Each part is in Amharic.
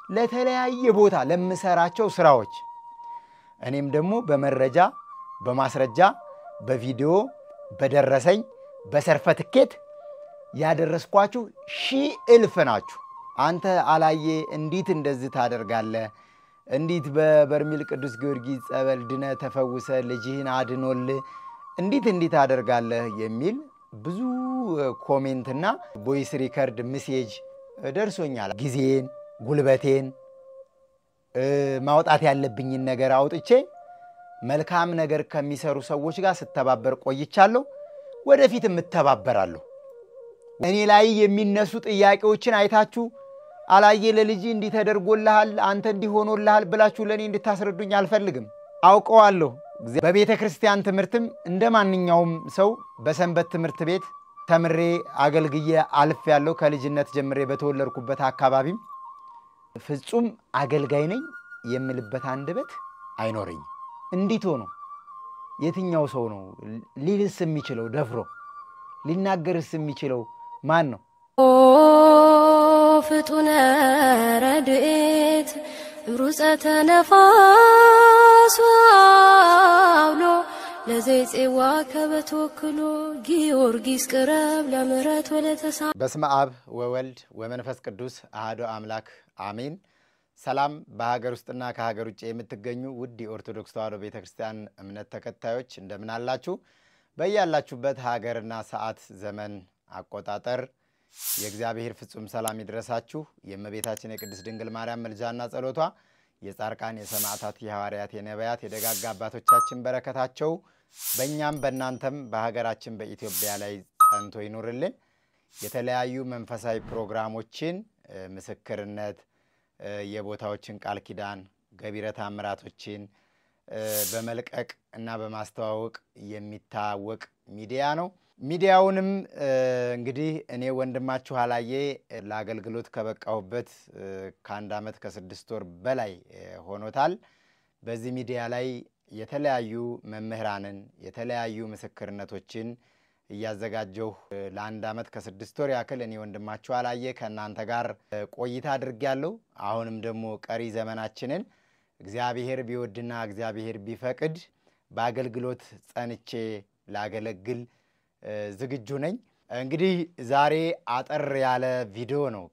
ለተለያየ ቦታ ለምሰራቸው ስራዎች እኔም ደግሞ በመረጃ በማስረጃ በቪዲዮ በደረሰኝ በሰርፈትኬት ያደረስኳችሁ ሺህ እልፍ ናችሁ አንተ አላየ እንዴት እንደዚህ ታደርጋለህ እንዴት በበርሚል ቅዱስ ጊዮርጊስ ጸበል ድነ ተፈውሰ ልጅህን አድኖል እንዴት አደርጋለህ የሚል ብዙ ኮሜንትና ቮይስ ሪከርድ ሜሴጅ ደርሶኛል ጊዜን ጉልበቴን ማውጣት ያለብኝን ነገር አውጥቼ መልካም ነገር ከሚሰሩ ሰዎች ጋር ስተባበር ቆይቻለሁ ወደፊትም እተባበራለሁ እኔ ላይ የሚነሱ ጥያቄዎችን አይታችሁ አላየ ለልጅ እንዲ ተደርጎልሃል አንተ እንዲ ሆኖልሃል ብላችሁ ለኔ እንድታስረዱኝ አልፈልግም አውቀዋለሁ በቤተ ክርስቲያን ትምርትም እንደማንኛውም ሰው በሰንበት ትምርት ቤት ተምሬ አገልግዬ አልፍ ያለው ከልጅነት ጀምሬ በተወለድኩበት አካባቢም ፍጹም አገልጋይ ነኝ የምልበት አንደበት አይኖርኝ እንዲት ሆኖ የትኛው ሰው ነው ሊልስ የሚችለው ደፍሮ ሊናገርስ የሚችለው ማን ነው ፍጡነ ረድኤት ሩፀተ ነፋስ አውሎ ለዘይጼዋ ከበተወክሎ ጊዮርጊስ ቅረብ ለምሕረት ወለተሳ በስመ አብ ወወልድ ወመንፈስ ቅዱስ አሐዱ አምላክ አሜን ሰላም በሀገር ውስጥና ከሀገር ውጭ የምትገኙ ውድ ኦርቶዶክስ ተዋሕዶ ቤተክርስቲያን እምነት ተከታዮች እንደምን አላችሁ በእያላችሁበት ሀገርና ሰዓት ዘመን አቆጣጠር የእግዚአብሔር ፍጹም ሰላም ይድረሳችሁ የእመቤታችን የቅድስት ድንግል ማርያም መልጃና ጸሎቷ የጻድቃን የሰማዕታት የሐዋርያት የነቢያት የደጋጋ አባቶቻችን በረከታቸው በእኛም በእናንተም በሀገራችን በኢትዮጵያ ላይ ጸንቶ ይኑርልን የተለያዩ መንፈሳዊ ፕሮግራሞችን ምስክርነት የቦታዎችን ቃል ኪዳን ገቢረ ተአምራቶችን በመልቀቅ እና በማስተዋወቅ የሚታወቅ ሚዲያ ነው ሚዲያውንም እንግዲህ እኔ ወንድማችሁ አላየ ለአገልግሎት ከበቃሁበት ከአንድ አመት ከ6 ወር በላይ ሆኖታል በዚህ ሚዲያ ላይ የተለያዩ መምህራንን የተለያዩ ምስክርነቶችን እያዘጋጀሁ ለአንድ አመት ከ6 ወር ያክል እኔ ወንድማችሁ አላየ ከናንተ ጋር ቆይታ አድርጌያለሁ አሁንም ደግሞ ቀሪ ዘመናችንን እግዚአብሔር ቢወድና እግዚአብሔር ቢፈቅድ በአገልግሎት ጸንቼ ላገለግል ዝግጁ ነኝ እንግዲህ ዛሬ አጠር ያለ ቪዲዮ ነው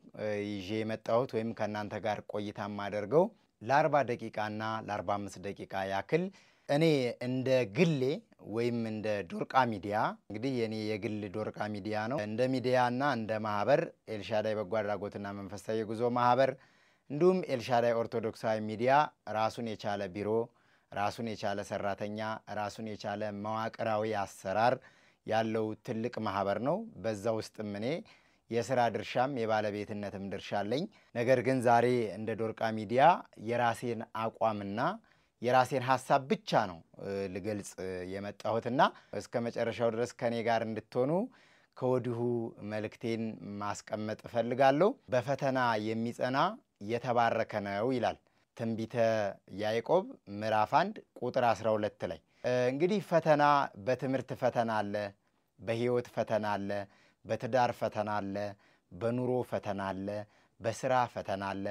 ይዤ የመጣሁት ወይም ከናንተ ጋር ቆይታ ማደርገው ለ40 ደቂቃና ለ45 ደቂቃ ያክል እኔ እንደ ግሌ ወይም እንደ ዶርቃ ሚዲያ እንግዲህ የኔ የግል ዶርቃ ሚዲያ ነው እንደ ሚዲያና እንደ ማህበር ኤልሻዳይ በጎ አድራጎትና መንፈሳዊ ጉዞ ማህበር እንዲሁም ኤልሻዳይ ኦርቶዶክሳዊ ሚዲያ ራሱን የቻለ ቢሮ ራሱን የቻለ ሰራተኛ ራሱን የቻለ መዋቅራዊ አሰራር ያለው ትልቅ ማህበር ነው በዛ ውስጥም እኔ የሥራ ድርሻም የባለቤትነትም ድርሻ አለኝ ነገር ግን ዛሬ እንደ ዶርቃ ሚዲያ የራሴን አቋምና የራሴን ሐሳብ ብቻ ነው ልገልጽ የመጣሁትና እስከ መጨረሻው ድረስ ከኔ ጋር እንድትሆኑ ከወዲሁ መልእክቴን ማስቀመጥ ፈልጋለሁ በፈተና የሚጸና የተባረከ ነው ይላል ትንቢተ ያዕቆብ ምዕራፍ 1 ቁጥር 12 ላይ እንግዲህ ፈተና በትምህርት ፈተና አለ በህይወት ፈተና አለ በትዳር ፈተና አለ በኑሮ ፈተና አለ በስራ ፈተና አለ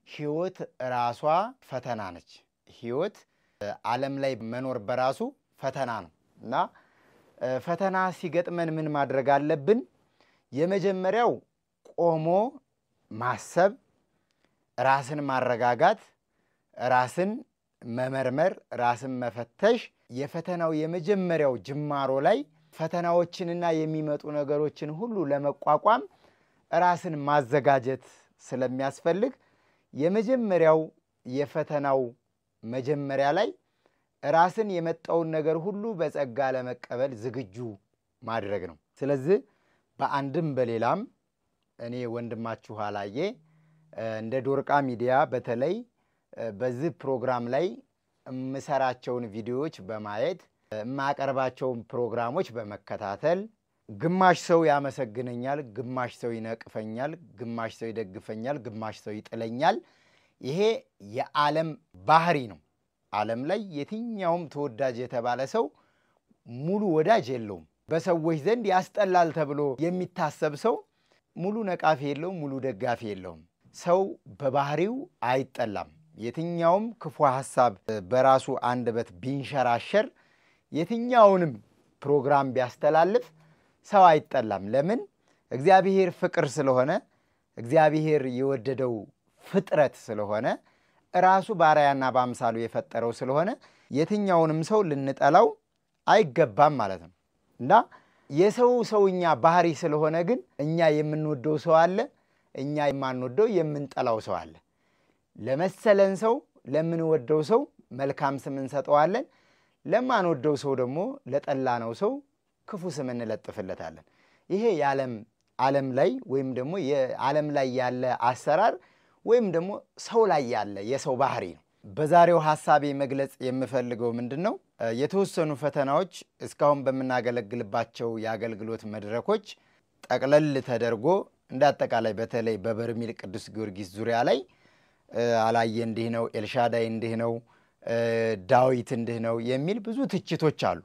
ህይወት ራሷ ፈተና ነች ህይወት ዓለም ላይ መኖር በራሱ ፈተና ነውና ፈተና ሲገጥመን ምን ማድረግ አለብን የመጀመሪያው ቆሞ ማሰብ ራስን ማረጋጋት ራስን መመርመር ራስን መፈተሽ የፈተናው የመጀመሪያው ጅማሮ ላይ ፈተናዎችንና የሚመጡ ነገሮችን ሁሉ ለመቋቋም ራስን ማዘጋጀት ስለሚያስፈልግ የመጀመሪያው የፈተናው መጀመሪያ ላይ ራስን የመጣውን ነገር ሁሉ በጸጋ ለመቀበል ዝግጁ ማድረግ ነው ስለዚህ በአንድም በሌላም እኔ ወንድማችሁ አላየ እንደ ዶርቃ ሚዲያ በተለይ በዚህ ፕሮግራም ላይ ምሰራቸውን ቪዲዮዎች በማየት ማቀርባቸው ፕሮግራሞች በመከታተል ግማሽ ሰው ያመሰግነኛል ግማሽ ሰው ይነቅፈኛል ግማሽ ሰው ይደግፈኛል ግማሽ ሰው ይጥለኛል ይሄ የዓለም ባህሪ ነው ዓለም ላይ የትኛውም ተወዳጅ የተባለ ሰው ሙሉ ወዳጅ የለውም በሰዎች ዘንድ ያስጠላል ተብሎ የሚታሰብ ሰው ሙሉ ነቃፊ የለውም ሙሉ ደጋፊ የለውም ሰው በባህሪው አይጠላም። የትኛውም ክፉ ሐሳብ በራሱ አንደበት ቢንሸራሸር የትኛውንም ፕሮግራም ቢያስተላልፍ ሰው አይጠላም። ለምን? እግዚአብሔር ፍቅር ስለሆነ እግዚአብሔር የወደደው ፍጥረት ስለሆነ ራሱ ባሪያና በአምሳሉ የፈጠረው ስለሆነ የትኛውንም ሰው ልንጠላው አይገባም ማለት ነው። እና የሰውኛ ባህሪ ስለሆነ ግን እኛ የምንወደው ሰው አለ፣ እኛ የማንወደው የምንጠላው ሰው አለ። ለመሰለን ሰው ለምንወደው ሰው መልካም ስም እንሰጠዋለን፣ ለማንወደው ሰው ደግሞ ለጠላነው ሰው ክፉ ስም እንለጥፍለታለን። ይሄ ዓለም ላይ ወይም ደግሞ የዓለም ላይ ያለ አሰራር ወይም ደግሞ ሰው ላይ ያለ የሰው ባህሪ ነው። በዛሬው ሐሳቤ መግለጽ የምፈልገው ምንድነው? የተወሰኑ ፈተናዎች እስካሁን በመናገለግልባቸው የአገልግሎት መድረኮች ጠቅለል ተደርጎ እንዳጠቃላይ በተለይ በበርሜል ቅዱስ ጊዮርጊስ ዙሪያ ላይ አላየ እንዲህ ነው፣ ኤልሻዳይ እንዲህ ነው፣ ዳዊት እንዲህ ነው የሚል ብዙ ትችቶች አሉ።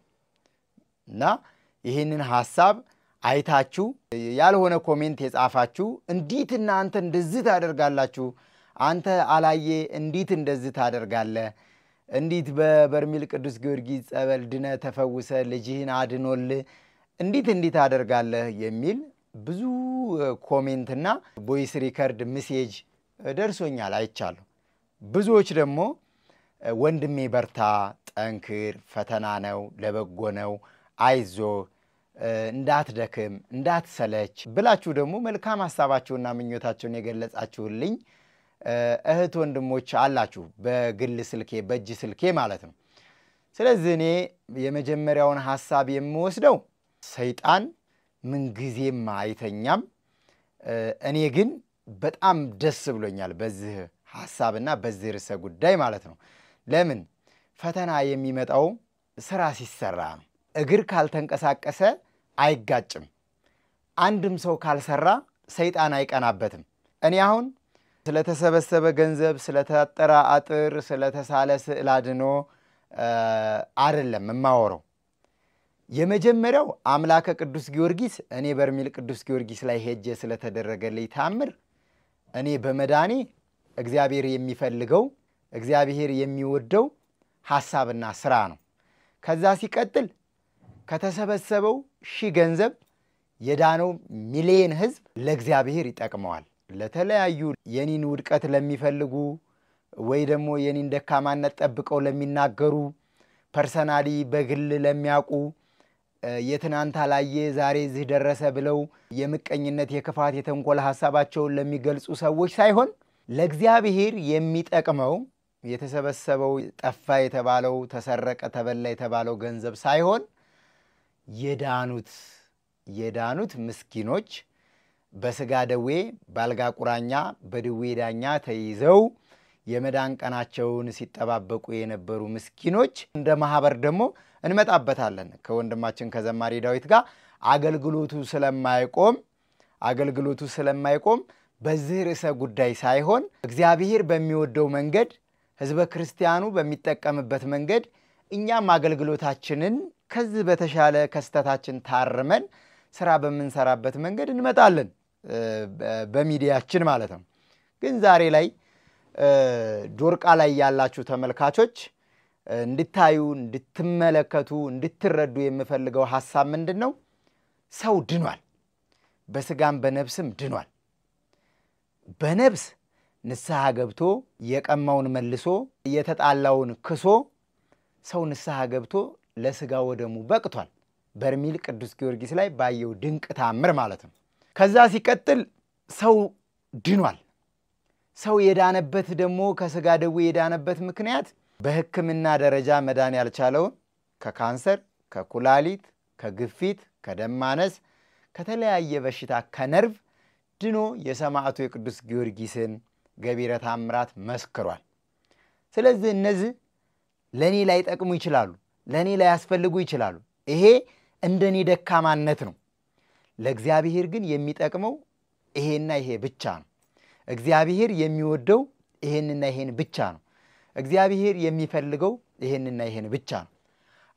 እና ይህንን ሐሳብ አይታችሁ ያልሆነ ኮሜንት የጻፋችሁ እንዴት እናንተ እንደዚህ ታደርጋላችሁ? አንተ አላየ እንዴት እንደዚህ ታደርጋለህ? እንዴት በበርሜል ቅዱስ ጊዮርጊስ ጸበል ድነ ተፈውሰ ልጅህን አድኖል እንዴት ታደርጋለህ የሚል ብዙ ኮሜንትና ቮይስ ሪከርድ ሜሴጅ ደርሶኛል፣ አይቻለሁ። ብዙዎች ደግሞ ወንድሜ በርታ፣ ጠንክር፣ ፈተና ነው፣ ለበጎ ነው፣ አይዞ እንዳትደክም እንዳትሰለች ብላችሁ ደግሞ መልካም ሐሳባችሁና ምኞታችሁን የገለጻችሁልኝ እህት ወንድሞች አላችሁ፣ በግል ስልኬ በእጅ ስልኬ ማለት ነው። ስለዚህ እኔ የመጀመሪያውን ሐሳብ የምወስደው ሰይጣን ምንጊዜም አይተኛም። እኔ ግን በጣም ደስ ብሎኛል በዚህ ሐሳብና በዚህ ርዕሰ ጉዳይ ማለት ነው። ለምን? ፈተና የሚመጣው ስራ ሲሰራ ነው። እግር ካልተንቀሳቀሰ አይጋጭም። አንድም ሰው ካልሰራ ሰይጣን አይቀናበትም። እኔ አሁን ስለተሰበሰበ ገንዘብ፣ ስለታጠረ አጥር፣ ስለተሳለ ስዕል አድኖ አይደለም የማወራው። የመጀመሪያው አምላከ ቅዱስ ጊዮርጊስ እኔ በርሜል ቅዱስ ጊዮርጊስ ላይ ሄጄ ስለተደረገልኝ ታምር እኔ በመዳኔ እግዚአብሔር የሚፈልገው እግዚአብሔር የሚወደው ሐሳብና ስራ ነው። ከዛ ሲቀጥል ከተሰበሰበው ሺህ ገንዘብ የዳነው ሚሊዮን ህዝብ ለእግዚአብሔር ይጠቅመዋል። ለተለያዩ የኔን ውድቀት ለሚፈልጉ ወይ ደግሞ የኔን ደካማነት ጠብቀው ለሚናገሩ ፐርሰናሊ በግል ለሚያውቁ የትናንት አላየ ዛሬ እዚህ ደረሰ ብለው የምቀኝነት የክፋት የተንኮል ሐሳባቸውን ለሚገልጹ ሰዎች ሳይሆን ለእግዚአብሔር የሚጠቅመው የተሰበሰበው ጠፋ የተባለው ተሰረቀ ተበላ የተባለው ገንዘብ ሳይሆን የዳኑት ምስኪኖች በስጋ ደዌ ባልጋ ቁራኛ በደዌ ዳኛ ተይዘው የመዳን ቀናቸውን ሲጠባበቁ የነበሩ ምስኪኖች እንደ ማህበር ደግሞ እንመጣበታለን ከወንድማችን ከዘማሪ ዳዊት ጋር አገልግሎቱ ስለማይቆም በዚህ ርዕሰ ጉዳይ ሳይሆን እግዚአብሔር በሚወደው መንገድ ህዝበ ክርስቲያኑ በሚጠቀምበት መንገድ እኛም አገልግሎታችንን ከዚህ በተሻለ ከስተታችን ታርመን ስራ በመንሰራበት መንገድ እንመጣለን በሚዲያችን ማለት ነው። ግን ዛሬ ላይ ዶርቃ ላይ ያላችሁ ተመልካቾች እንድታዩ እንድትመለከቱ እንድትረዱ የምፈልገው ሐሳብ ምንድነው? ሰው ድኗል፣ በስጋም በነፍስም ድኗል። በነፍስ ንስሐ ገብቶ የቀማውን መልሶ የተጣላውን ክሶ ሰው ንስሐ ገብቶ ለስጋ ወደሙ በቅቷል። በርሜል ቅዱስ ጊዮርጊስ ላይ ባየው ድንቅ ታምር ማለት ነው። ከዛ ሲቀጥል ሰው ድኗል። ሰው የዳነበት ደግሞ ከስጋ ደዌ የዳነበት ምክንያት በሕክምና ደረጃ መዳን ያልቻለውን ከካንሰር፣ ከኩላሊት፣ ከግፊት፣ ከደም ማነስ፣ ከተለያየ በሽታ ከነርቭ ድኖ የሰማዕቱ የቅዱስ ጊዮርጊስን ገቢረ ተአምራት መስክሯል። ስለዚህ እነዚህ ለኔ ላይ ጠቅሙ ይችላሉ፣ ለኔ ላይ ያስፈልጉ ይችላሉ። ይሄ እንደኔ ደካማነት ነው። ለእግዚአብሔር ግን የሚጠቅመው ይሄና ይሄ ብቻ ነው። እግዚአብሔር የሚወደው ይሄንና ይሄን ብቻ ነው። እግዚአብሔር የሚፈልገው ይሄንና ይሄን ብቻ ነው።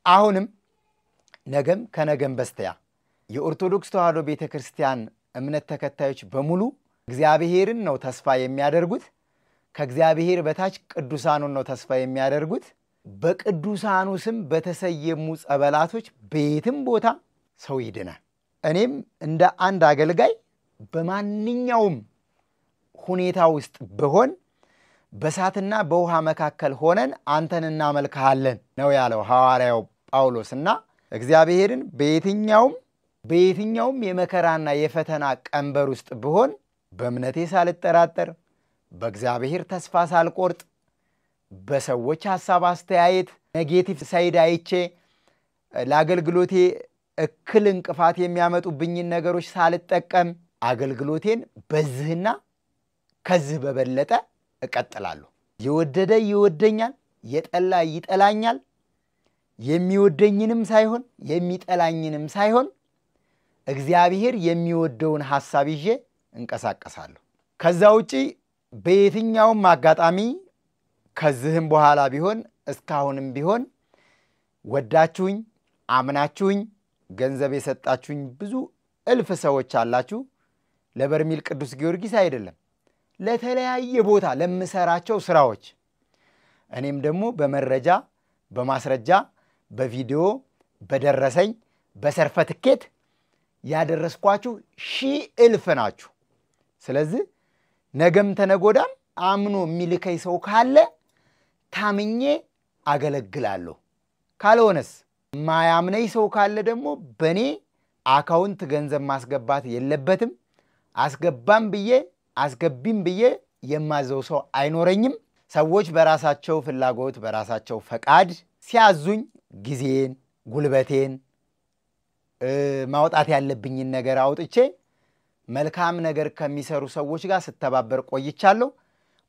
አሁንም ነገም ከነገም በስተያ የኦርቶዶክስ ተዋሕዶ ቤተክርስቲያን እምነት ተከታዮች በሙሉ እግዚአብሔርን ነው ተስፋ የሚያደርጉት ከእግዚአብሔር በታች ቅዱሳኑን ነው ተስፋ የሚያደርጉት በቅዱሳኑ ስም በተሰየሙ ጸበላቶች በየትም ቦታ ሰው ይድናል እኔም እንደ አንድ አገልጋይ በማንኛውም ሁኔታ ውስጥ በሆን በሳትና በውሃ መካከል ሆነን አንተን እናመልክሃለን ነው ያለው ሐዋርያው ጳውሎስና እግዚአብሔርን በየትኛውም የመከራና የፈተና ቀንበር ውስጥ በሆን በእምነቴ ሳልጠራጠር በእግዚአብሔር ተስፋ ሳልቆርጥ በሰዎች ሐሳብ አስተያየት ኔጌቲቭ ሳይድ አይቼ ለአገልግሎቴ እክል እንቅፋት የሚያመጡብኝ ነገሮች ሳልጠቀም አገልግሎቴን በዚህና ከዚህ በበለጠ እቀጥላለሁ የወደደ ይወደኛል የጠላ ይጠላኛል የሚወደኝንም ሳይሆን የሚጠላኝንም ሳይሆን እግዚአብሔር የሚወደውን ሐሳብ ይዤ እንቀሳቀሳለሁ ከዛ ውጪ በየትኛውም አጋጣሚ ከዚህም በኋላ ቢሆን እስካሁንም ቢሆን ወዳችሁኝ አምናችሁኝ ገንዘብ የሰጣችሁኝ ብዙ እልፍ ሰዎች አላችሁ ለበርሜል ቅዱስ ጊዮርጊስ አይደለም ለተለያየ ቦታ ለምሰራቸው ስራዎች እኔም ደግሞ በመረጃ በማስረጃ በቪዲዮ በደረሰኝ በሰርፈትኬት ያደረስኳችሁ ሺህ እልፍ ናችሁ ስለዚህ ነገም ተነጎዳም አምኖ የሚልከይ ሰው ካለ ታምኜ አገለግላለሁ ካልሆነስ ማያምነይ ሰው ካለ ደግሞ በኔ አካውንት ገንዘብ ማስገባት የለበትም አስገባም ብዬ አስገቢም ብዬ የማዘው ሰው አይኖረኝም ሰዎች በራሳቸው ፍላጎት በራሳቸው ፈቃድ ሲያዙኝ ጊዜን ጉልበቴን ማውጣት ያለብኝን ነገር አውጥቼ መልካም ነገር ከሚሰሩ ሰዎች ጋር ስተባበር ቆይቻለሁ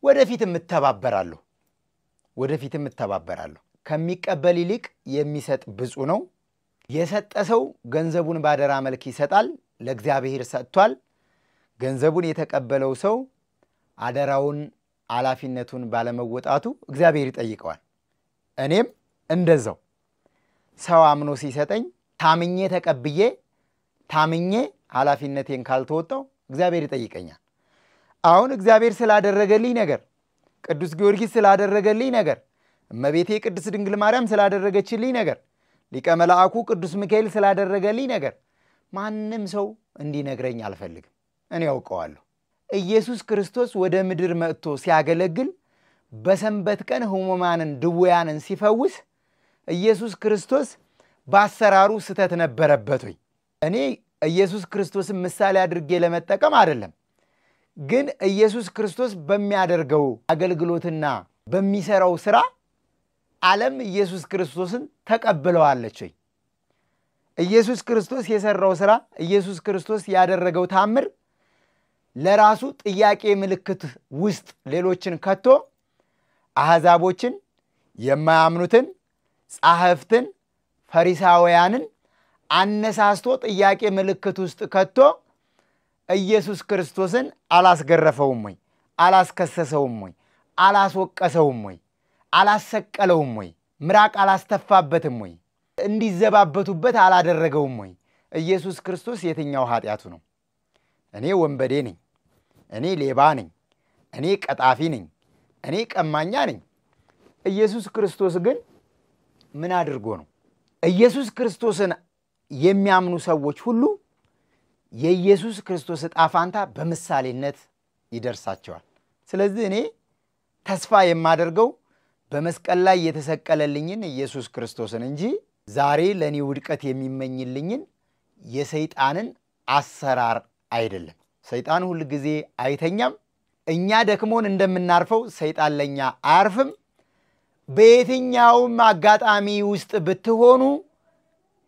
ወደፊትም እተባበራለሁ ከሚቀበል ይልቅ የሚሰጥ ብፁ ነው የሰጠ ሰው ገንዘቡን ባደራ መልክ ይሰጣል ለእግዚአብሔር ሰጥቷል ገንዘቡን የተቀበለው ሰው አደራውን ኃላፊነቱን ባለመወጣቱ እግዚአብሔር ይጠይቀዋል እኔም እንደዛው ሰው አምኖ ሲሰጠኝ ታምኜ ተቀብዬ ታምኜ ኃላፊነቴን ካልተወጣው እግዚአብሔር ይጠይቀኛል አሁን እግዚአብሔር ስላደረገልኝ ነገር ቅዱስ ጊዮርጊስ ስላደረገልኝ ነገር እመቤቴ ቅድስት ድንግል ማርያም ስላደረገችልኝ ነገር ሊቀ መላእክቱ ቅዱስ ሚካኤል ስላደረገልኝ ነገር ማንንም ሰው እንዲነግረኝ አልፈልግም እኔ ያውቀዋለሁ ኢየሱስ ክርስቶስ ወደ ምድር መጥቶ ሲያገለግል በሰንበት ቀን ሕሙማንን ድውያንን ሲፈውስ ኢየሱስ ክርስቶስ በአሰራሩ ስተት ነበረበት ወይ እኔ ኢየሱስ ክርስቶስን ምሳሌ አድርጌ ለመጠቀም አይደለም ግን ኢየሱስ ክርስቶስ በሚያደርገው አገልግሎትና በሚሰራው ሥራ ዓለም ኢየሱስ ክርስቶስን ተቀበለዋለች ወይ ኢየሱስ ክርስቶስ የሰራው ሥራ ኢየሱስ ክርስቶስ ያደረገው ታምር ለራሱ ጥያቄ ምልክት ውስጥ ሌሎችን ከቶ አሕዛቦችን የማያምኑትን ጻሕፍትን ፈሪሳውያንን አነሳስቶ ጥያቄ ምልክት ውስጥ ከቶ ኢየሱስ ክርስቶስን አላስገረፈውም ወይ አላስከሰሰውም ወይ አላስወቀሰውም ወይ አላሰቀለውም ወይ ምራቅ አላስተፋበትም ወይ እንዲዘባበቱበት አላደረገውም ወይ ኢየሱስ ክርስቶስ የትኛው ኃጢያቱ ነው እኔ ወንበዴ ነኝ እኔ ሌባ ነኝ እኔ ቀጣፊ ነኝ እኔ ቀማኛ ነኝ ኢየሱስ ክርስቶስ ግን ምን አድርጎ ነው ኢየሱስ ክርስቶስን የሚያምኑ ሰዎች ሁሉ የኢየሱስ ክርስቶስ ጣፋንታ በመሳሌነት ይደርሳቸዋል ስለዚህ እኔ ተስፋ የማደርገው በመስቀል ላይ የተሰቀለልኝን ኢየሱስ ክርስቶስን እንጂ ዛሬ ለኔ ውድቀት የሚመኝልኝን የሰይጣንን አሰራር አይደለም ሰይጣን ሁሉ ጊዜ አይተኛም እኛ ደክሞን እንደምናርፈው ሰይጣን ለኛ አያርፍም በየትኛውም አጋጣሚ ውስጥ ብትሆኑ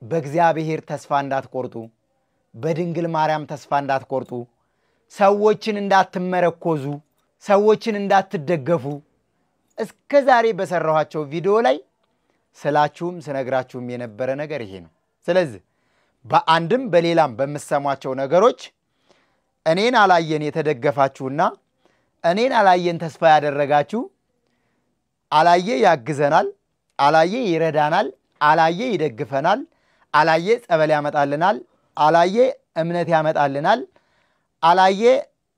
በእግዚአብሔር ተስፋ እንዳትቆርጡ በድንግል ማርያም ተስፋ እንዳትቆርጡ ሰዎችን እንዳትመረኮዙ ሰዎችን እንዳትደገፉ እስከዛሬ በሰራኋቸው ቪዲዮ ላይ ስላችሁም ስነግራችሁም የነበረ ነገር ይሄ ነው ስለዚህ በአንድም በሌላም በመሰማቸው ነገሮች እኔን አላየን የተደገፋችሁና እኔን አላየን ተስፋ ያደረጋችሁ አላየ ያግዘናል አላየ ይረዳናል አላየ ይደግፈናል አላየ ጸበል ያመጣልናል አላየ እምነት ያመጣልናል አላየ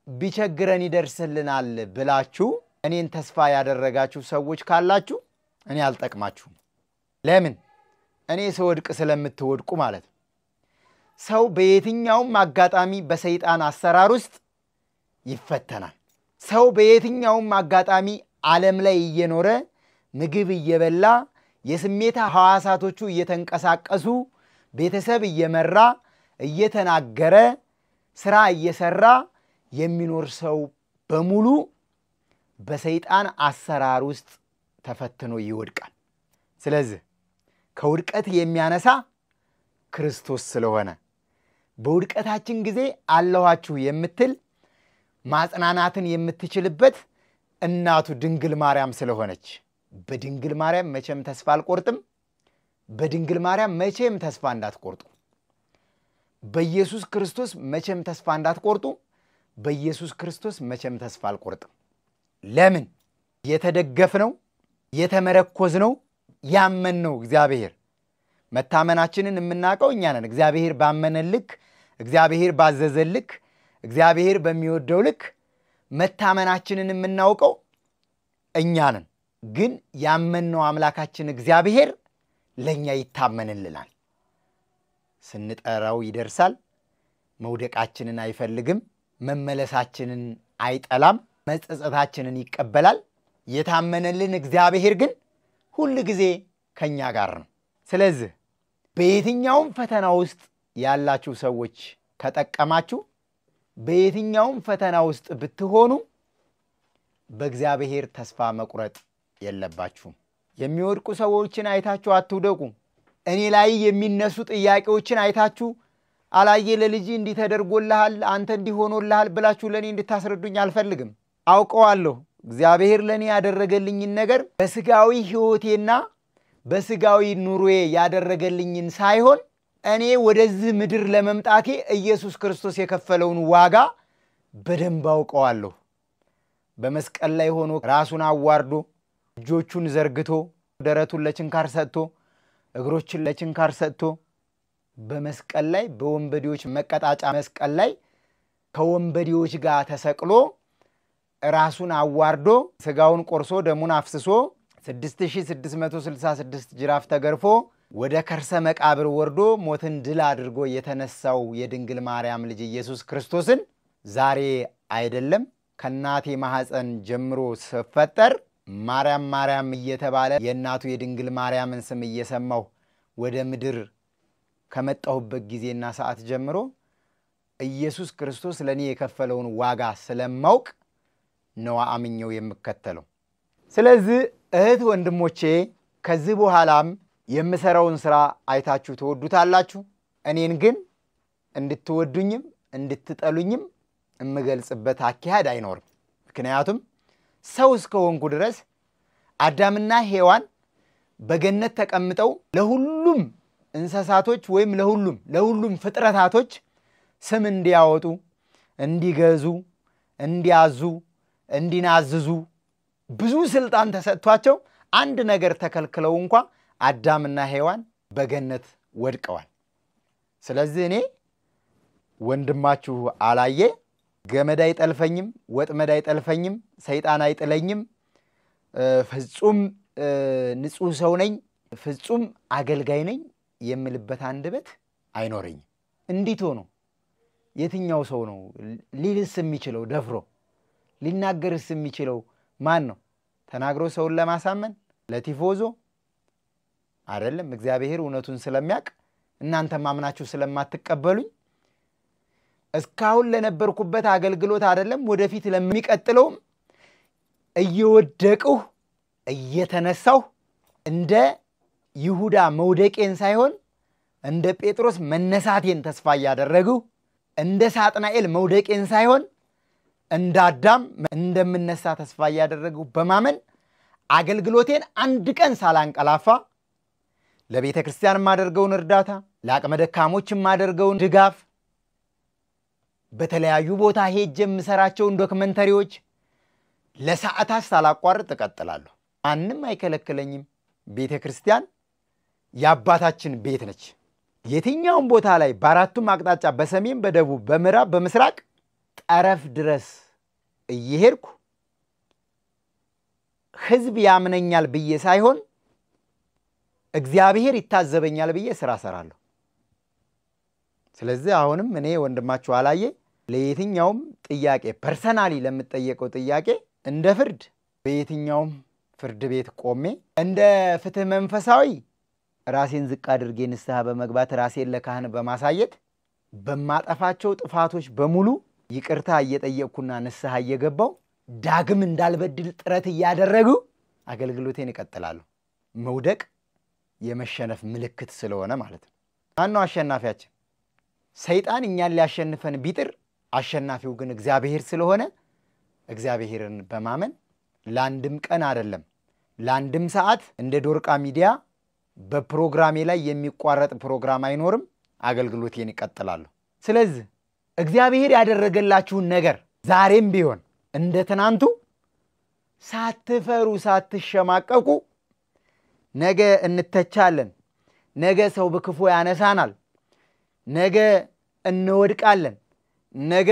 ቢቸግረን ይደርስልናል ብላችሁ እኔን ተስፋ ያደረጋችሁ ሰዎች ካላችሁ እኔ አልጠቅማችሁም። ለምን? እኔ ስወድቅ ስለምትወድቁ ማለት ነው። ሰው በየትኛውም አጋጣሚ በሰይጣን አሰራር ውስጥ ይፈተናል። ሰው በየትኛውም አጋጣሚ ዓለም ላይ እየኖረ ምግብ እየበላ የስሜት ሐዋሳቶቹ እየተንቀሳቀሱ ቤተሰብ እየመራ እየተናገረ ስራ እየሰራ የሚኖር ሰው በሙሉ በሰይጣን አሰራር ውስጥ ተፈትኖ ይወድቃል። ስለዚህ ከውድቀት የሚያነሳ ክርስቶስ ስለሆነ በውድቀታችን ጊዜ አለዋችሁ የምትል ማጽናናትን የምትችልበት እናቱ ድንግል ማርያም ስለሆነች በድንግል ማርያም መቼም ተስፋ አልቆርጥም። በድንግል ማርያም መቼም ተስፋ እንዳትቆርጡ። በኢየሱስ ክርስቶስ መቼም ተስፋ እንዳትቆርጡ። በኢየሱስ ክርስቶስ መቼም ተስፋ አልቆርጥም። ለምን? የተደገፍነው የተመረኮዝነው ያመንነው እግዚአብሔር መታመናችንን የምናውቀው እኛ ነን። እግዚአብሔር ባመነን ልክ እግዚአብሔር ባዘዘን ልክ እግዚአብሔር በሚወደው ልክ መታመናችንን የምናውቀው እኛ ነን። ግን ያመንነው አምላካችን እግዚአብሔር ለኛ ይታመንልናል። ስንጠራው ይደርሳል። መውደቃችንን አይፈልግም። መመለሳችንን አይጠላም። መጸጸታችንን ይቀበላል። የታመነልን እግዚአብሔር ግን ሁሉ ጊዜ ከኛ ጋር ነው። ስለዚህ በየትኛውም ፈተና ውስጥ ያላችሁ ሰዎች ተጠቀማችሁ በየትኛውም ፈተና ውስጥ ብትሆኑ በእግዚአብሔር ተስፋ መቁረጥ የለባችሁም። የሚወድቁ ሰዎችን አይታችሁ አትውደቁ። እኔ ላይ የሚነሱ ጥያቄዎችን አይታችሁ አላየ ለልጅ እንዲተደርጎልሃል አንተ እንዲሆኖልሃል ብላችሁ ለኔ እንድታስረዱኝ አልፈልግም። አውቀዋለሁ እግዚአብሔር ለኔ ያደረገልኝን ነገር በስጋዊ ህይወቴና በስጋዊ ኑሮዬ ያደረገልኝን ሳይሆን እኔ ወደዚህ ምድር ለመምጣቴ ኢየሱስ ክርስቶስ የከፈለውን ዋጋ በደንብ አውቀዋለሁ። በመስቀል ላይ ሆኖ ራሱን አዋርዶ እጆቹን ዘርግቶ ደረቱን ለችንካር ሰጥቶ እግሮቹን ለችንካር ሰጥቶ በመስቀል ላይ በወንበዴዎች መቀጣጫ መስቀል ላይ ከወንበዴዎች ጋር ተሰቅሎ ራሱን አዋርዶ ስጋውን ቆርሶ ደሙን አፍስሶ 6666 ጅራፍ ተገርፎ ወደ ከርሰ መቃብር ወርዶ ሞትን ድል አድርጎ የተነሳው የድንግል ማርያም ልጅ ኢየሱስ ክርስቶስን ዛሬ አይደለም ከናቴ ማህፀን ጀምሮ ሲፈጠር ማርያም ማርያም እየተባለ የናቱ የድንግል ማርያምን ስም እየሰማው ወደ ምድር ከመጣሁበት ጊዜና ሰዓት ጀምሮ ኢየሱስ ክርስቶስ ለኔ የከፈለውን ዋጋ ስለማውቅ ነው አምኜው የምከተለው። ስለዚህ እህት ወንድሞቼ ከዚህ በኋላም የምሰራውን ስራ አይታችሁ ተወዱታላችሁ። እኔን ግን እንድትወዱኝም እንድትጠሉኝም እምገልጽበት አካሄድ አይኖርም። ምክንያቱም ሰው እስከሆንኩ ድረስ አዳምና ሔዋን በገነት ተቀምጠው ለሁሉም እንስሳቶች ወይም ለሁሉም ፍጥረታቶች ስም እንዲያወጡ እንዲገዙ እንዲያዙ እንዲናዝዙ ብዙ ስልጣን ተሰጥቷቸው አንድ ነገር ተከልክለው እንኳን አዳምና ሔዋን በገነት ወድቀዋል። ስለዚህ እኔ ወንድማችሁ አላየ ገመድ አይጠልፈኝም ወጥመድ አይጠልፈኝም ሰይጣን አይጥለኝም ፍጹም ንጹህ ሰው ነኝ ፍጹም አገልጋይ ነኝ የምልበት አንደበት አይኖርኝም። እንዲቶ ነው የትኛው ሰው ነው ሊልስ የሚችለው ደፍሮ ሊናገርስ የሚችለው ማን ነው? ተናግሮ ሰውን ለማሳመን ለቲፎዞ አይደለም። እግዚአብሔር እውነቱን ስለሚያቅ እናንተ ማምናችሁ ስለማትቀበሉኝ እስካሁን ለነበርኩበት አገልግሎት አይደለም ወደፊት ለሚቀጥለው እየወደቅሁ እየተነሳሁ እንደ ይሁዳ መውደቄን ሳይሆን እንደ ጴጥሮስ መነሳቴን ተስፋ ያደረግሁ እንደ ሳጥናኤል መውደቄን ሳይሆን እንደ አዳም እንደምነሳ ተስፋ ያደረግሁ በማመን አገልግሎቴን አንድ ቀን ሳላንቀላፋ ለቤተ ክርስቲያን ማደርገውን እርዳታ ለአቅመ ደካሞች ማደርገውን ድጋፍ በተለያዩ ቦታ ሄጄ የምሰራቸውን ዶክመንተሪዎች ለሰዓታት ሳላቋርጥ እቀጥላለሁ። ማንም አይከለክለኝም። ቤተ ክርስቲያን የአባታችን ቤት ነች። የትኛውም ቦታ ላይ በአራቱም አቅጣጫ በሰሜን በደቡብ በምዕራብ በምስራቅ ጠረፍ ድረስ እየሄድኩ ህዝብ ያምነኛል ብዬ ሳይሆን እግዚአብሔር ይታዘበኛል ብዬ ስራ ሰራለሁ ስለዚህ አሁንም እኔ ወንድማችሁ አላየ ለየትኛውም ጥያቄ ፐርሰናሊ ለምትጠየቀው ጥያቄ እንደ ፍርድ በየትኛውም ፍርድ ቤት ቆሜ እንደ ፍትህ መንፈሳዊ ራሴን ዝቅ አድርጌ ንስሐ በመግባት ራሴን ለካህን በማሳየት በማጠፋቸው ጥፋቶች በሙሉ ይቅርታ እየጠየቅኩና ንስሐ እየገባው ዳግም እንዳልበድል ጥረት እያደረጉ አገልግሎቴን ይቀጥላሉ መውደቅ የመሸነፍ ምልክት ስለሆነ ማለት ነው ማነው አሸናፊያችን ሰይጣን እኛን ሊያሸንፈን ቢጥር አሸናፊው ግን እግዚአብሔር ስለሆነ እግዚአብሔርን በማመን ላንድም ቀን አይደለም ላንድም ሰዓት እንደ ዶርቃ ሚዲያ በፕሮግራሜ ላይ የሚቋረጥ ፕሮግራም አይኖርም አገልግሎቴን ይቀጥላሉ ስለዚህ እግዚአብሔር ያደረገላችሁን ነገር ዛሬም ቢሆን እንደ ትናንቱ ሳትፈሩ ሳትሸማቀቁ ነገ እንተቻለን ነገ ሰው በክፉ ያነሳናል ነገ እንወድቃለን ነገ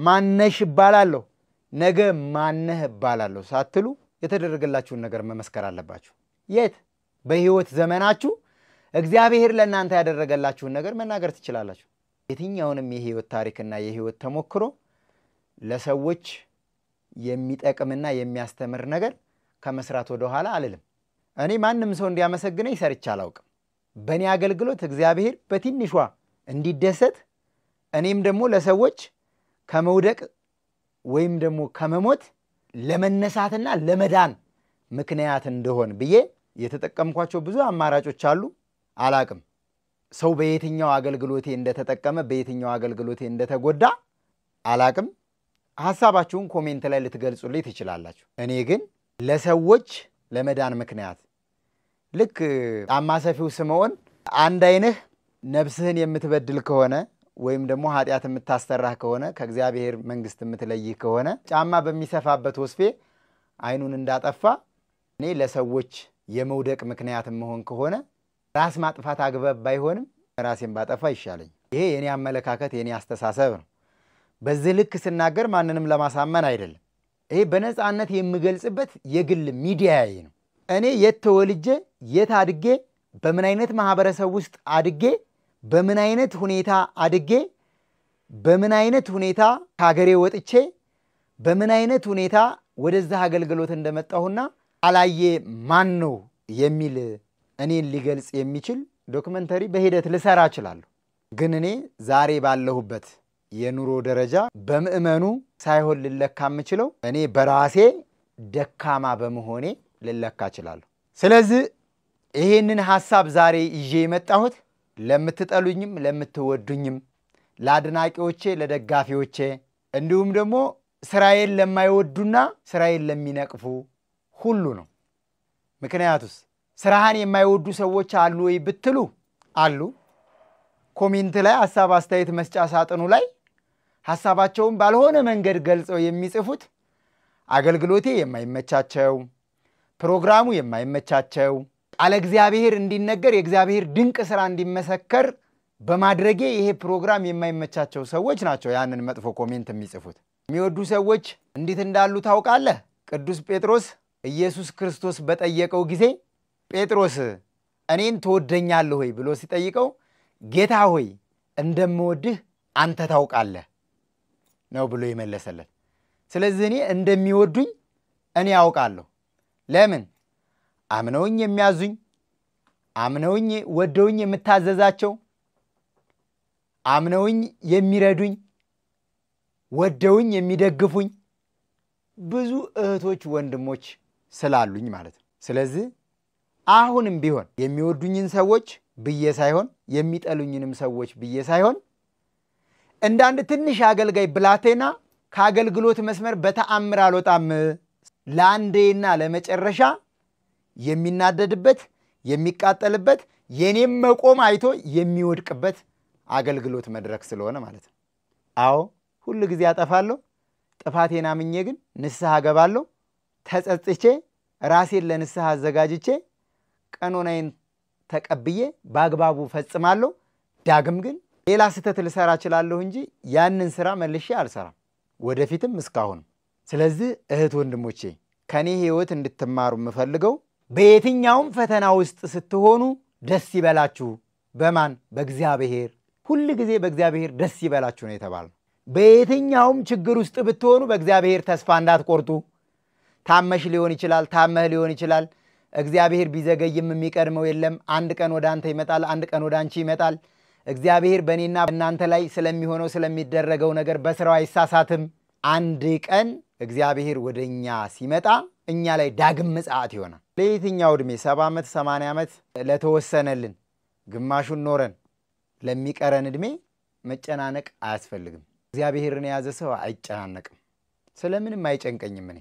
ማነሽ ይባላልው ነገ ማነህ ይባላልው ሳትሉ የተደረገላችሁን ነገር መመስከር አለባችሁ የት በህይወት ዘመናችሁ እግዚአብሔር ለእናንተ ያደረገላችሁን ነገር መናገር ትችላላችሁ የትኛውንም የህይወት ታሪክና የህይወት ተሞክሮ ለሰዎች የሚጠቅምና የሚያስተምር ነገር ከመስራት ወደ ኋላ አልልም እኔ ማንንም ሰው እንዲያመሰግነኝ ሰርቻ አላውቅም በእኔ አገልግሎት እግዚአብሔር በትንሿ እንዲደሰት እኔም ደግሞ ለሰዎች ከመውደቅ ወይም ደግሞ ከመሞት ለመነሳትና ለመዳን ምክንያት እንደሆን ብዬ የተጠቀምኳቸው ብዙ አማራጮች አሉ አላቅም ሰው በየትኛው አገልግሎቴ እንደተጠቀመ በየትኛው አገልግሎቴ እንደተጎዳ አላቅም ሐሳባችሁን ኮሜንት ላይ ልትገልጹልኝ ትችላላችሁ እኔ ግን ለሰዎች ለመዳን ምክንያት ልክ አማሰፊው ስምዖን አንድ አይንህ ነፍስህን የምትበድል ከሆነ ወይም ደግሞ ኃጢያት የምታስተራህ ከሆነ ከእግዚአብሔር መንግስት የምትለይ ከሆነ ጫማ በሚሰፋበት ወስፌ አይኑን እንዳጠፋ እኔ ለሰዎች የመውደቅ ምክንያት መሆን ከሆነ ራስ ማጥፋት አግባብ ባይሆንም ራሴን ባጠፋ ይሻለኝ ይሄ የኔ አመለካከት የኔ አስተሳሰብ ነው በዚህ ልክ ስናገር ማንንም ለማሳመን አይደለም ይሄ በነጻነት የምገልጽበት የግል ሚዲያዬ ነው እኔ የተወልጄ የታድጌ በምን አይነት ማህበረሰብ ውስጥ አድጌ በምን አይነት ሁኔታ አድጌ በምን አይነት ሁኔታ ካገሬ ወጥቼ በምን አይነት ሁኔታ ወደዛ አገልግሎት እንደመጣሁና አላየ ማን ነው የሚል እኔን ሊገልጽ የሚችል ዶክመንተሪ በሂደት ልሰራ እችላለሁ ግን እኔ ዛሬ ባለሁበት የኑሮ ደረጃ በመእመኑ ሳይሆን ልለካ የምችለው እኔ በራሴ ደካማ በመሆኔ ልለካ እችላለሁ ስለዚህ ይሄንን ሐሳብ ዛሬ ይዤ የመጣሁት ለምትጠሉኝም ለምትወዱኝም ለአድናቂዎቼ ለደጋፊዎቼ እንዲሁም ደግሞ ስራዬን ለማይወዱና ስራዬን ለሚነቅፉ ሁሉ ነው ምክንያቱስ ስራህን የማይወዱ ሰዎች አሉ ወይ ብትሉ አሉ ኮሜንት ላይ ሐሳብ አስተያየት መስጫ ሳጥኑ ላይ ሐሳባቸውን ባልሆነ መንገድ ገልጸው የሚጽፉት አገልግሎቴ የማይመቻቸው ፕሮግራሙ የማይመቻቸው ቃለ እግዚአብሔር እንዲነገር የእግዚአብሔር ድንቅ ስራ እንዲመሰከር በማድረጌ ይሄ ፕሮግራም የማይመቻቸው ሰዎች ናቸው ያንን መጥፎ ኮሜንት የሚጽፉት የሚወዱ ሰዎች እንዴት እንዳሉ ታውቃለህ ቅዱስ ጴጥሮስ ኢየሱስ ክርስቶስ በጠየቀው ጊዜ ጴጥሮስ እኔን ትወደኛለህ ሆይ ብሎ ሲጠይቀው ጌታ ሆይ እንደምወድህ አንተ ታውቃለህ ነው ብሎ ይመለሰለት ስለዚህ እኔ እንደሚወዱኝ እኔ ያውቃለሁ ለምን አምነውኝ የሚያዙኝ አምነውኝ ወደውኝ የምታዘዛቸው አምነውኝ የሚረዱኝ ወደውኝ የሚደግፉኝ ብዙ እህቶች ወንድሞች ስላሉኝ ማለት ነው ስለዚህ አሁንም ቢሆን የሚወዱኝን ሰዎች ብዬ ሳይሆን የሚጠሉኝንም ሰዎች ብዬ ሳይሆን እንዳንድ ትንሽ አገልጋይ ብላቴና ከአገልግሎት መስመር በተአምር አልወጣም ለአንዴና ለመጨረሻ የሚናደድበት የሚቃጠልበት የኔም መቆም አይቶ የሚወድቅበት አገልግሎት መድረክ ስለሆነ ማለት ነው አዎ ሁሉ ጊዜ አጠፋለሁ ጥፋቴን አምኜ ግን ንስሐ ገባለሁ ተጸጽቼ ራሴን ለንስሐ አዘጋጅቼ ቀኖናዬን ተቀብዬ ባግባቡ ፈጽማለሁ ዳግም ግን ሌላ ስተት ልሰራ እችላለሁ እንጂ ያንን ስራ መልሼ አልሰራም ወደፊትም እስካሁን ስለዚህ እህት ወንድሞቼ ከኔ ህይወት እንድትማሩ የምፈልገው በየትኛውም ፈተና ውስጥ ስትሆኑ ደስ ይበላችሁ በማን በእግዚአብሔር ሁሉ ጊዜ በእግዚአብሔር ደስ ይበላችሁ ነው የተባለው በየትኛውም ችግር ውስጥ ብትሆኑ በእግዚአብሔር ተስፋ እንዳትቆርጡ ታመሽ ሊሆን ይችላል ታመህ ሊሆን ይችላል እግዚአብሔር ቢዘገይም የሚቀድመው የለም አንድ ቀን ወደ አንተ ይመጣል አንድ ቀን ወደ አንቺ ይመጣል እግዚአብሔር በእኔና በእናንተ ላይ ስለሚሆነው ስለሚደረገው ነገር በስራው አይሳሳትም አንድ ቀን እግዚአብሔር ወደኛ ሲመጣ እኛ ላይ ዳግም ምጽአት ይሆናል ለየትኛው እድሜ 70 ዓመት 80 ዓመት ለተወሰነልን ግማሹን ኖረን ለሚቀረን እድሜ መጨናነቅ አያስፈልግም እግዚአብሔርን ያዘ ሰው አይጨናነቅም ስለምንም አይጨንቀኝም እኔ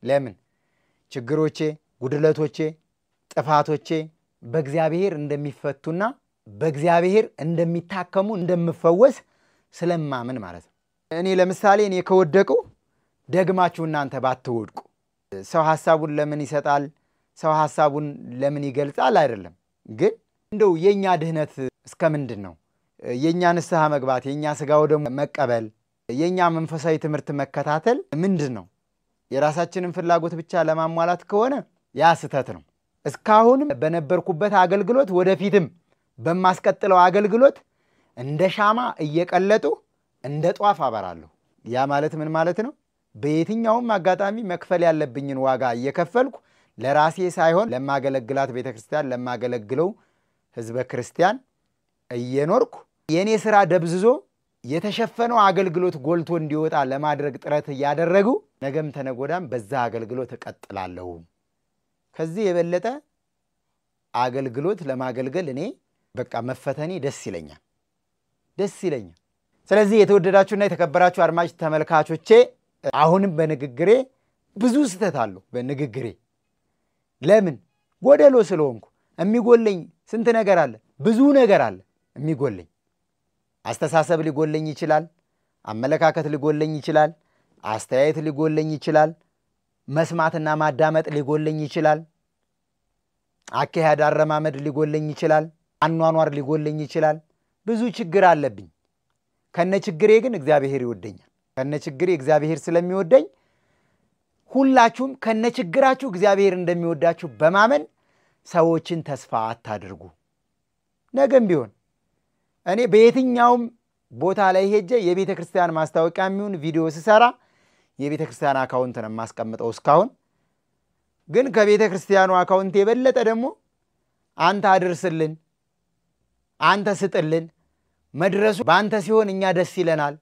ለምን ችግሮቼ ጉድለቶቼ ጥፋቶቼ በእግዚአብሔር እንደሚፈቱና በእግዚአብሔር እንደሚታከሙ እንደምፈወስ ስለማምን ማለት ነው እኔ ለምሳሌ እኔ ከወደቀው ደግማችሁ እናንተ ባትወድቁ ሰው ሐሳቡን ለምን ይሰጣል ሰው ሐሳቡን ለምን ይገልጻል አይደለም ግን እንደው የኛ ድህነት እስከምንድነው የኛ ንስሐ መግባት የኛ ስጋው ደም መቀበል የኛ መንፈሳዊ ትምህርት መከታተል ምንድነው የራሳችንን ፍላጎት ብቻ ለማሟላት ከሆነ ያ ስተት ነው እስካሁንም በነበርኩበት አገልግሎት ወደፊትም በማስቀጥለው አገልግሎት እንደ ሻማ እየቀለጡ እንደ ጧፍ አበራለሁ ያ ማለት ምን ማለት ነው በየትኛውም አጋጣሚ መክፈል ያለብኝን ዋጋ እየከፈልኩ ለራሴ ሳይሆን ለማገለግላት ቤተክርስቲያን ለማገለግለው ህዝበ ክርስቲያን እየኖርኩ የኔ ሥራ ደብዝዞ የተሸፈነው አገልግሎት ጎልቶ እንዲወጣ ለማድረግ ጥረት ያደረጉ ነገም ተነጎዳም በዛ አገልግሎት ተቀጥላለሁ ከዚህ የበለጠ አገልግሎት ለማገልገል እኔ በቃ መፈተኔ ደስ ይለኛል ስለዚህ የተወደዳችሁና የተከበራችሁ አድማጭ ተመልካቾቼ አሁንም በንግግሬ ብዙ ስተት አለው በንግግሬ ለምን ጎደሎ ስለሆንኩ የሚጎለኝ ስንት ነገር አለ ብዙ ነገር አለ የሚጎለኝ አስተሳሰብ ሊጎለኝ ይችላል አመለካከት ሊጎለኝ ይችላል አስተያየት ሊጎለኝ ይችላል መስማትና ማዳመጥ ሊጎለኝ ይችላል አካሄድ አረማመድ ሊጎለኝ ይችላል አኗኗር ሊጎለኝ ይችላል ብዙ ችግር አለብኝ ከነችግሬ ግን እግዚአብሔር ይወደኛል ከነችግሬ እግዚአብሔር ስለሚወደኝ ሁላችሁም ከነችግራችሁ እግዚአብሔር እንደሚወዳችሁ በማመን ሰዎችን ተስፋ አታድርጉ ነገም ቢሆን እኔ በየትኛውም ቦታ ላይ ሄጄ የቤተክርስቲያን ማስታወቂያ የሚሆን ቪዲዮ ሲሰራ የቤተክርስቲያን አካውንት ነው ማስቀምጠው እስካሁን ግን ከቤተክርስቲያኑ አካውንት የበለጠ ደግሞ አንተ አድርስልን አንተ ስጥልን መድረሱ ባንተ ሲሆን እኛ ደስ ይለናል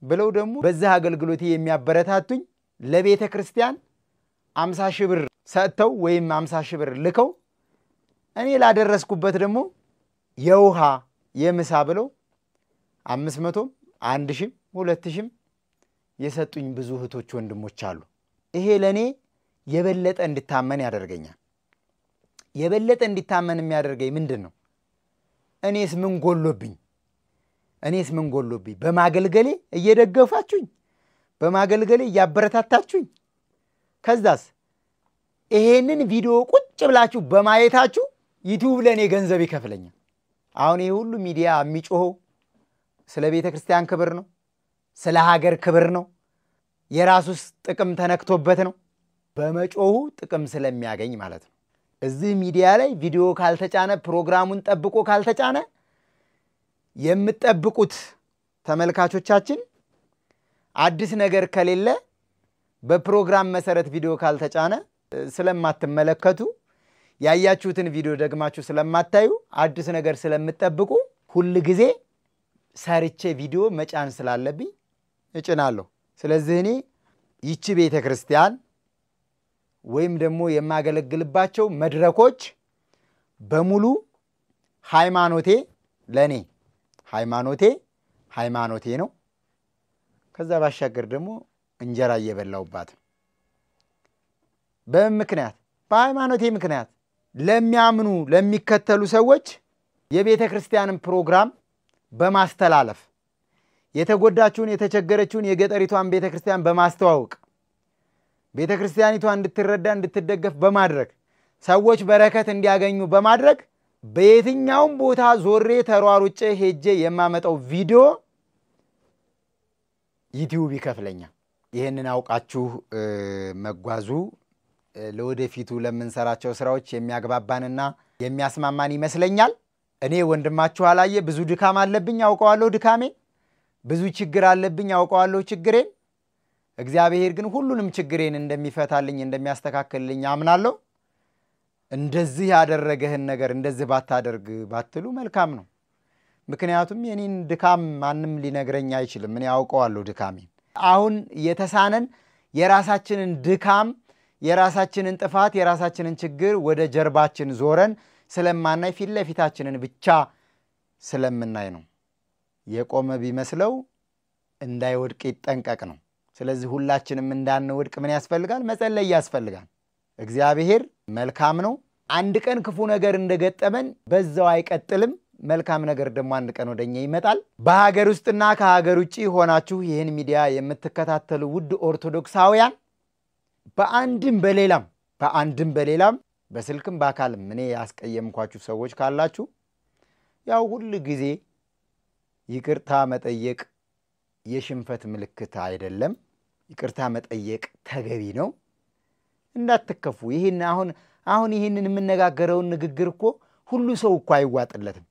ብለው ደግሞ በዛ አገልግሎት የሚያበረታቱኝ ለቤተክርስቲያን 50 ሺህ ብር ሰጥተው ወይም 50 ሺህ ብር ልከው እኔ ላደረስኩበት ደግሞ የውሃ የምሳ ብለው 500 1000 2000 የሰጡኝ ብዙ እህቶች ወንድሞች አሉ ይሄ ለኔ የበለጠ እንድታመን ያደርገኛል የበለጠ እንድታመን የሚያደርገኝ ምንድነው እኔስ ምን ጎሎብኝ በማገልገሌ እየደገፋችሁኝ በማገልገሌ ያበረታታችሁኝ ከዛስ ይሄንን ቪዲዮ ቁጭ ብላችሁ በማየታችሁ ዩቲዩብ ለኔ ገንዘብ ይከፍለኛል አሁን ይሄ ሁሉ ሚዲያ የሚጮኸው ስለ ቤተክርስቲያን ክብር ነው ስለ ሀገር ክብር ነው የራሱስ ጥቅም ተነክቶበት ነው በመጮሁ ጥቅም ስለሚያገኝ ማለት ነው እዚህ ሚዲያ ላይ ቪዲዮ ካልተጫነ ፕሮግራሙን ጠብቆ ካልተጫነ የምትጠብቁት ተመልካቾቻችን አዲስ ነገር ከሌለ በፕሮግራም መሰረት ቪዲዮ ካልተጫነ ስለማትመለከቱ ያያችሁትን ቪዲዮ ደግማችሁ ስለማታዩ አዲስ ነገር ስለምትጠብቁ ሁሉ ጊዜ ሰርቼ ቪዲዮ መጫን ስላለብኝ እጭናለሁ ስለዚህ እኔ ይቺ ቤተክርስቲያን ወይም ደግሞ የማገለግልባቸው መድረኮች በሙሉ ሃይማኖቴ ለኔ ሃይማኖቴ ነው ከዛ ባሻገር ደግሞ እንጀራ እየበላውባት በምክንያት በሃይማኖቴ ምክንያት ለሚያምኑ ለሚከተሉ ሰዎች የቤተክርስቲያንን ፕሮግራም በማስተላለፍ የተጎዳችሁን የተቸገረችውን የገጠሪቷን ቤተክርስቲያን በማስተዋወቅ ቤተክርስቲያኒቷን እንድትረዳ እንድትደገፍ በማድረግ ሰዎች በረከት እንዲያገኙ በማድረግ በየትኛውም ቦታ ዞሬ ተሯሩጬ ሄጄ የማመጣው ቪዲዮ ዩቲዩብ ይከፍለኛል። ይሄንን አውቃችሁ መጓዙ ለወደፊቱ ለምንሰራቸው ስራዎች የሚያግባባንና የሚያስማማን ይመስለኛል። እኔ ወንድማችሁ አላየ ብዙ ድካም አለብኝ አውቀዋለሁ ድካሜ፣ ብዙ ችግር አለብኝ አውቀዋለሁ ችግሬን። እግዚአብሔር ግን ሁሉንም ችግሬን እንደሚፈታልኝ እንደሚያስተካክልልኝ አምናለሁ። እንደዚህ ያደረገህን ነገር እንደዚህ ባታደርግ ባትሉ መልካም ነው። ምክንያቱም የኔን ድካም ማንም ሊነግረኝ አይችልም። እኔ አውቀዋለሁ ድካሜን። አሁን የተሳነን የራሳችንን ድካም፣ የራሳችንን ጥፋት፣ የራሳችንን ችግር ወደ ጀርባችን ዞረን ስለማናይ ፊት ለፊታችንን ብቻ ስለምናይ ነው። የቆመ ቢመስለው እንዳይወድቅ ይጠንቀቅ ነው። ስለዚህ ሁላችንም እንዳንወድቅ ምን ያስፈልጋል? መጸለይ ያስፈልጋል። እግዚአብሔር መልካም ነው። አንድ ቀን ክፉ ነገር እንደገጠመን በዛው አይቀጥልም። መልካም ነገር ደግሞ አንድ ቀን ወደኛ ይመጣል። በሀገር ውስጥና ከሀገር ውጪ ሆናችሁ ይህን ሚዲያ የምትከታተሉ ውድ ኦርቶዶክሳውያን በአንድም በሌላም በስልክም በአካልም እኔ ያስቀየምኳችሁ ሰዎች ካላችሁ ያው ሁሉ ጊዜ ይቅርታ መጠየቅ የሽንፈት ምልክት አይደለም። ይቅርታ መጠየቅ ተገቢ ነው። እንዳትከፉ። ይሄን አሁን ይሄንን የምነጋገረውን ንግግር እኮ ሁሉ ሰው እኮ አይዋጥለትም።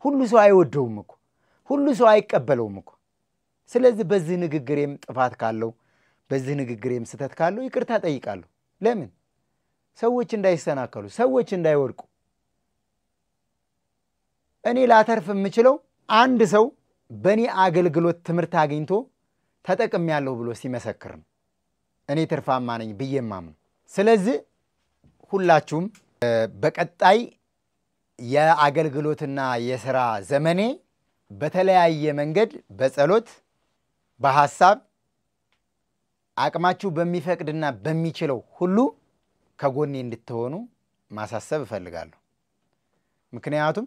ሁሉ ሰው አይወደውም እኮ። ሁሉ ሰው አይቀበለውም እኮ። ስለዚህ በዚህ ንግግሬም ጥፋት ካለው በዚህ ንግግሬም ስተት ካለው ይቅርታ ጠይቃለሁ። ለምን? ሰዎች እንዳይሰናከሉ፣ ሰዎች እንዳይወድቁ። እኔ ላተርፍ የምችለው አንድ ሰው በእኔ አገልግሎት ትምህርት አግኝቶ ተጠቅሜያለሁ ብሎ ሲመሰክር ነው። እኔ ትርፋማ ነኝ ብዬ ማምነው። ስለዚህ ሁላችሁም በቀጣይ የአገልግሎትና የሥራ ዘመኔ በተለያየ መንገድ በጸሎት በሐሳብ አቅማችሁ በሚፈቅድና በሚችለው ሁሉ ከጎኔ እንድትሆኑ ማሳሰብ እፈልጋለሁ። ምክንያቱም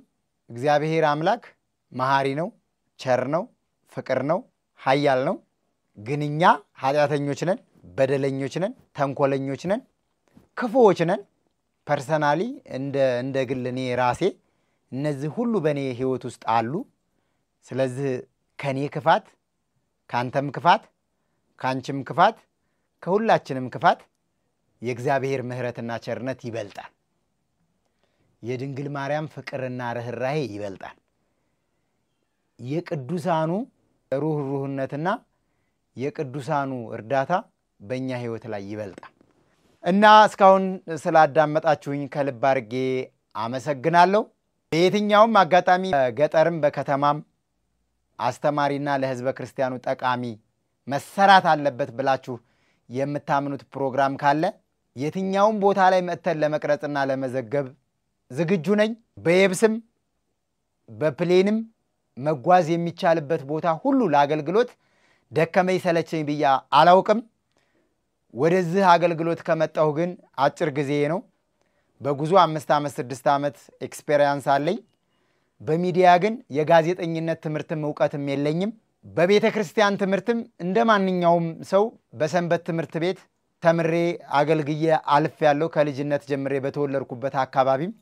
እግዚአብሔር አምላክ መሐሪ ነው፣ ቸር ነው፣ ፍቅር ነው፣ ኃያል ነው። ግን እኛ ኃጢአተኞች ነን፣ በደለኞች ነን፣ ተንኮለኞች ነን፣ ክፉዎች ነን። ፐርሰናሊ እንደ ግል እኔ ራሴ እነዚህ ሁሉ በእኔ ህይወት ውስጥ አሉ። ስለዚህ ከኔ ክፋት፣ ካንተም ክፋት፣ ካንቺም ክፋት፣ ከሁላችንም ክፋት የእግዚአብሔር ምሕረትና ቸርነት ይበልጣል። የድንግል ማርያም ፍቅርና ርህራሄ ይበልጣል። የቅዱሳኑ ሩህሩህነትና የቅዱሳኑ እርዳታ በእኛ ህይወት ላይ ይበልጣል። እና እስካሁን ስላዳመጣችሁኝ ከልብ አድርጌ አመሰግናለሁ። በየትኛውም አጋጣሚ ገጠርም በከተማም አስተማሪና ለህዝበ ክርስቲያኑ ጠቃሚ መሰራት አለበት ብላችሁ የምታምኑት ፕሮግራም ካለ የትኛውም ቦታ ላይ መጥተን ለመቅረጽና ለመዘገብ ዝግጁ ነኝ። በየብስም በፕሌንም መጓዝ የሚቻልበት ቦታ ሁሉ ለአገልግሎት ደከመኝ ሰለቸኝ ብዬ አላውቅም። ወደዚህ አገልግሎት ከመጣሁ ግን አጭር ጊዜ ነው። በጉዞ 5 ዓመት 6 ዓመት ኤክስፔሪያንስ አለኝ። በሚዲያ ግን የጋዜጠኝነት ትምህርትም ዕውቀትም የለኝም። በቤተ ክርስቲያን ትምህርትም እንደማንኛውም ሰው በሰንበት ትምህርት ቤት ተምሬ አገልግዬ አልፍ ያለው ከልጅነት ጀምሬ በተወለድኩበት አካባቢም።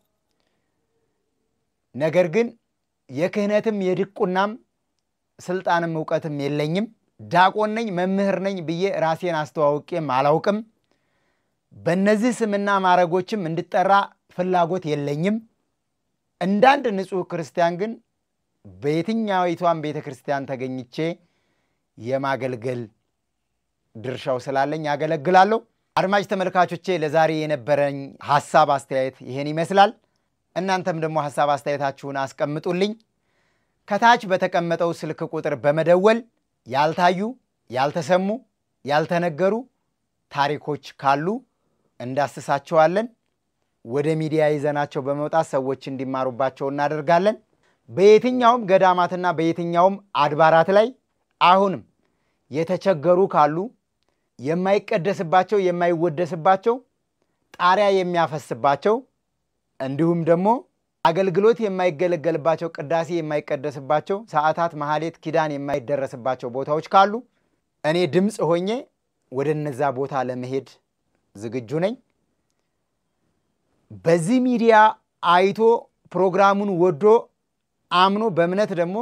ነገር ግን የክህነትም የድቁናም ስልጣንም ዕውቀትም የለኝም። ዳቆን ነኝ መምህር ነኝ ብዬ ራሴን አስተዋውቄም አላውቅም። በእነዚህ ስምና ማረጎችም እንድጠራ ፍላጎት የለኝም። እንዳንድ ንጹህ ክርስቲያን ግን በየትኛይቷም ቤተ ክርስቲያን ተገኝቼ የማገልገል ድርሻው ስላለኝ ያገለግላለሁ። አድማጭ ተመልካቾቼ ለዛሬ የነበረኝ ሐሳብ አስተያየት ይሄን ይመስላል። እናንተም ደግሞ ሐሳብ አስተያየታችሁን አስቀምጡልኝ። ከታች በተቀመጠው ስልክ ቁጥር በመደወል ያልታዩ፣ ያልተሰሙ፣ ያልተነገሩ ታሪኮች ካሉ እንዳስሳቸዋለን። ወደ ሚዲያ ይዘናቸው በመውጣት ሰዎች እንዲማሩባቸው እናደርጋለን። በየትኛውም ገዳማትና በየትኛውም አድባራት ላይ አሁንም የተቸገሩ ካሉ የማይቀደስባቸው የማይወደስባቸው ጣሪያ የሚያፈስባቸው እንዲሁም ደግሞ አገልግሎት የማይገለገልባቸው ቅዳሴ የማይቀደስባቸው ሰዓታት መሐሌት ኪዳን የማይደረስባቸው ቦታዎች ካሉ እኔ ድምጽ ሆኜ ወደ እነዛ ቦታ ለመሄድ ዝግጁ ነኝ። በዚህ ሚዲያ አይቶ ፕሮግራሙን ወዶ አምኖ በእምነት ደግሞ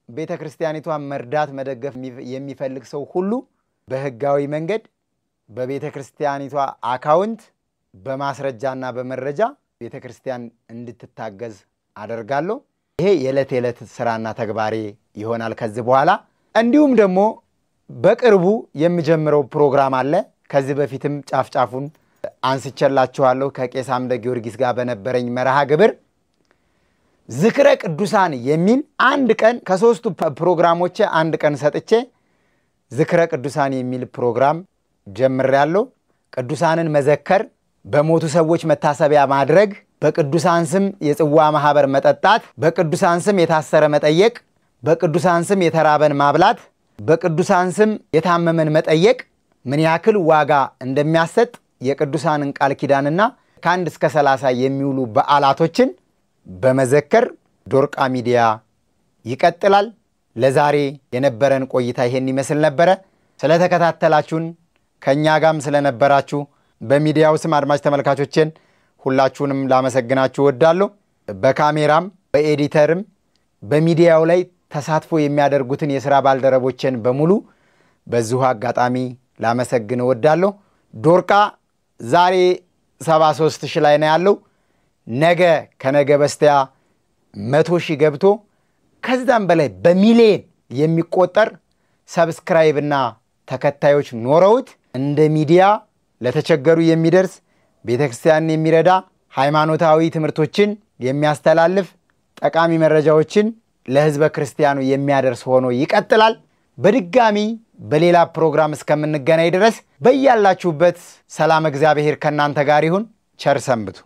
ቤተክርስቲያኒቷን መርዳት መደገፍ የሚፈልግ ሰው ሁሉ በህጋዊ መንገድ በቤተክርስቲያኒቷ አካውንት በማስረጃና በመረጃ ቤተክርስቲያን እንድትታገዝ አደርጋለሁ። ይሄ የዕለት ስራና ተግባሬ ይሆናል ከዚህ በኋላ። እንዲሁም ደግሞ በቅርቡ የሚጀምረው ፕሮግራም አለ። ከዚህ በፊትም ጫፍጫፉን አንስቼላችኋለሁ ከቄስ አምደ ጊዮርጊስ ጋር በነበረኝ መርሃ ግብር ዝክረ ቅዱሳን የሚል አንድ ቀን ከሶስቱ ፕሮግራሞች አንድ ቀን ሰጥቼ ዝክረ ቅዱሳን የሚል ፕሮግራም ጀምሬያለሁ። ቅዱሳንን መዘከር፣ በሞቱ ሰዎች መታሰቢያ ማድረግ፣ በቅዱሳን ስም የጽዋ ማህበር መጠጣት፣ በቅዱሳን ስም የታሰረ መጠየቅ፣ በቅዱሳን ስም የተራበን ማብላት፣ በቅዱሳን ስም የታመመን መጠየቅ ምን ያክል ዋጋ እንደሚያሰጥ የቅዱሳንን ቃል ኪዳንና ከ1 እስከ 30 የሚውሉ በዓላቶችን በመዘከር ዶርቃ ሚዲያ ይቀጥላል። ለዛሬ የነበረን ቆይታ ይሄን ይመስል ነበር። ስለተከታተላችሁን ከኛ ጋርም ስለነበራችሁ በሚዲያው ስም አድማጭ ተመልካቾችን ሁላችሁንም ላመሰግናችሁ ወዳለሁ። በካሜራም በኤዲተርም በሚዲያው ላይ ተሳትፎ የሚያደርጉትን የሥራ ባልደረቦችን በሙሉ በዚሁ አጋጣሚ ላመሰግን ወዳለሁ። ዶርቃ ዛሬ 73,000 ላይ ነው ያለው። ነገ ከነገ በስቲያ 100,000 ገብቶ ከዛም በላይ በሚሊዮን የሚቆጠር ሰብስክራይብ እና ተከታዮች ኖረውት እንደ ሚዲያ ለተቸገሩ የሚደርስ ቤተክርስቲያንን የሚረዳ ሃይማኖታዊ ትምህርቶችን የሚያስተላልፍ ጠቃሚ መረጃዎችን ለህዝበ ክርስቲያኑ የሚያደርስ ሆኖ ይቀጥላል። በድጋሚ በሌላ ፕሮግራም እስከምንገናኝ ድረስ በእያላችሁበት ሰላም እግዚአብሔር ከናንተ ጋር ይሁን። ቸር ሰንብቱ።